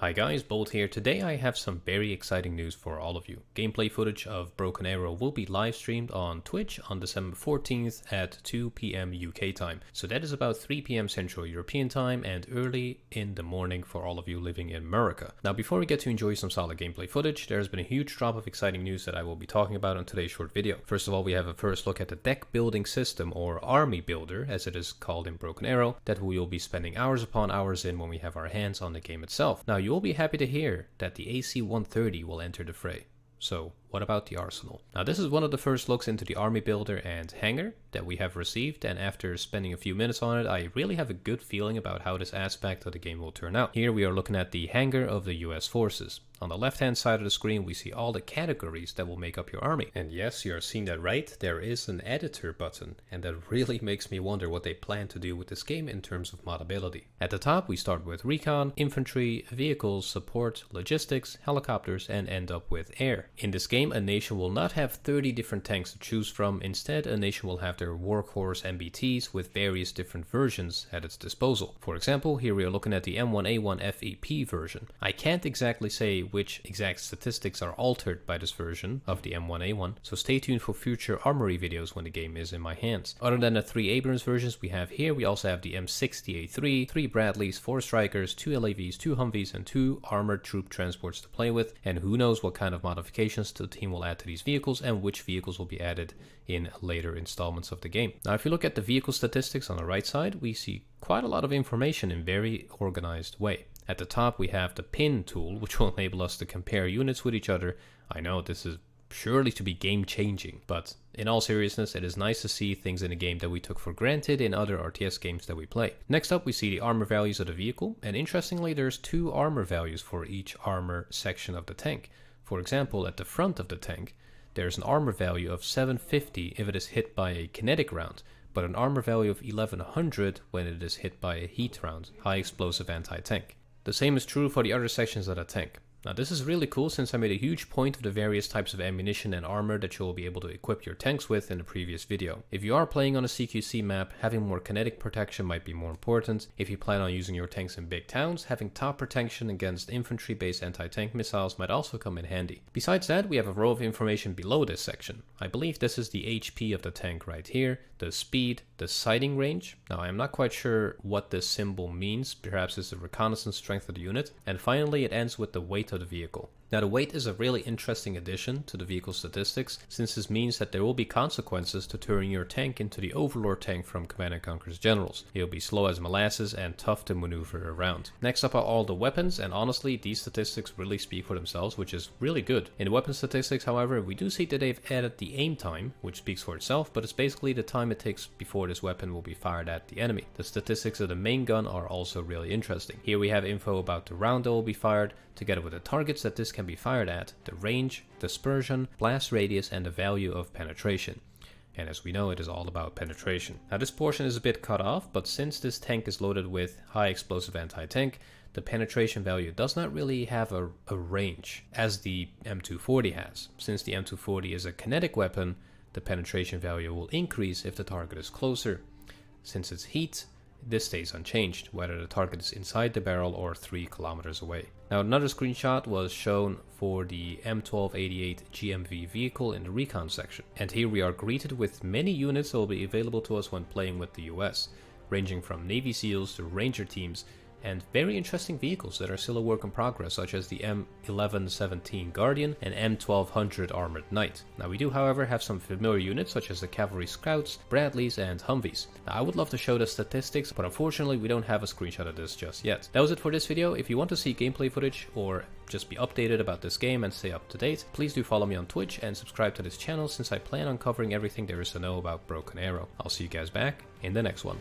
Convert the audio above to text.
Hi guys, Bolt here. Today I have some very exciting news for all of you. Gameplay footage of Broken Arrow will be live streamed on Twitch on December 14th at 2 PM UK time. So that is about 3 PM Central European time and early in the morning for all of you living in America. Now before we get to enjoy some solid gameplay footage, there has been a huge drop of exciting news that I will be talking about in today's short video. First of all, we have a first look at the deck building system, or army builder as it is called in Broken Arrow, that we will be spending hours upon hours in when we have our hands on the game itself. Now you will be happy to hear that the AC-130 will enter the fray. So what about the arsenal? Now this is one of the first looks into the army builder and hangar that we have received, and after spending a few minutes on it, I really have a good feeling about how this aspect of the game will turn out. Here we are looking at the hangar of the US forces. On the left hand side of the screen we see all the categories that will make up your army. And yes, you are seeing that right, there is an editor button, and that really makes me wonder what they plan to do with this game in terms of modability. At the top we start with recon, infantry, vehicles, support, logistics, helicopters, and end up with air. In this game a nation will not have 30 different tanks to choose from. Instead, a nation will have their workhorse MBTs with various different versions at its disposal. For example, here we are looking at the M1A1 FEP version. I can't exactly say which exact statistics are altered by this version of the M1A1, so stay tuned for future armory videos when the game is in my hands. Other than the 3 Abrams versions we have here, we also have the M60A3, 3 Bradleys, 4 Strikers, 2 LAVs, 2 Humvees, and 2 armored troop transports to play with, and who knows what kind of modifications the team will add to these vehicles and which vehicles will be added in later installments of the game. Now if you look at the vehicle statistics on the right side, we see quite a lot of information in very organized way. At the top we have the pin tool, which will enable us to compare units with each other. I know this is surely to be game changing, but in all seriousness it is nice to see things in a game that we took for granted in other RTS games that we play. Next up we see the armor values of the vehicle, and interestingly there's 2 armor values for each armor section of the tank. For example, at the front of the tank there's an armor value of 750 if it is hit by a kinetic round, but an armor value of 1100 when it is hit by a heat round, high explosive anti-tank. The same is true for the other sections of the tank. Now this is really cool since I made a huge point of the various types of ammunition and armor that you will be able to equip your tanks with in the previous video. If you are playing on a CQC map, having more kinetic protection might be more important. If you plan on using your tanks in big towns, having top protection against infantry-based anti-tank missiles might also come in handy. Besides that, we have a row of information below this section. I believe this is the HP of the tank right here, the speed, the sighting range. Now I am not quite sure what this symbol means, perhaps it's the reconnaissance strength of the unit. And finally it ends with the weight of the vehicle. Now the weight is a really interesting addition to the vehicle statistics, since this means that there will be consequences to turning your tank into the Overlord tank from Command & Conquer's Generals. It'll be slow as molasses and tough to maneuver around. Next up are all the weapons, and honestly these statistics really speak for themselves, which is really good. In the weapon statistics however, we do see that they've added the aim time, which speaks for itself, but it's basically the time it takes before this weapon will be fired at the enemy. The statistics of the main gun are also really interesting. Here we have info about the round that will be fired, together with the targets that this can be fired at, the range, dispersion, blast radius, and the value of penetration. And as we know, it is all about penetration. Now this portion is a bit cut off, but since this tank is loaded with high explosive anti-tank, the penetration value does not really have a range as the M240 has. Since the M240 is a kinetic weapon, the penetration value will increase if the target is closer. Since it's heat, this stays unchanged, whether the target is inside the barrel or 3 kilometers away. Now another screenshot was shown for the M1288 GMV vehicle in the recon section. And here we are greeted with many units that will be available to us when playing with the US, ranging from Navy SEALs to Ranger teams, and very interesting vehicles that are still a work in progress, such as the M1117 Guardian and M1200 Armored Knight. Now we do however have some familiar units such as the Cavalry Scouts, Bradleys, and Humvees. Now I would love to show the statistics, but unfortunately we don't have a screenshot of this just yet. That was it for this video. If you want to see gameplay footage or just be updated about this game and stay up to date, please do follow me on Twitch and subscribe to this channel, since I plan on covering everything there is to know about Broken Arrow. I'll see you guys back in the next one.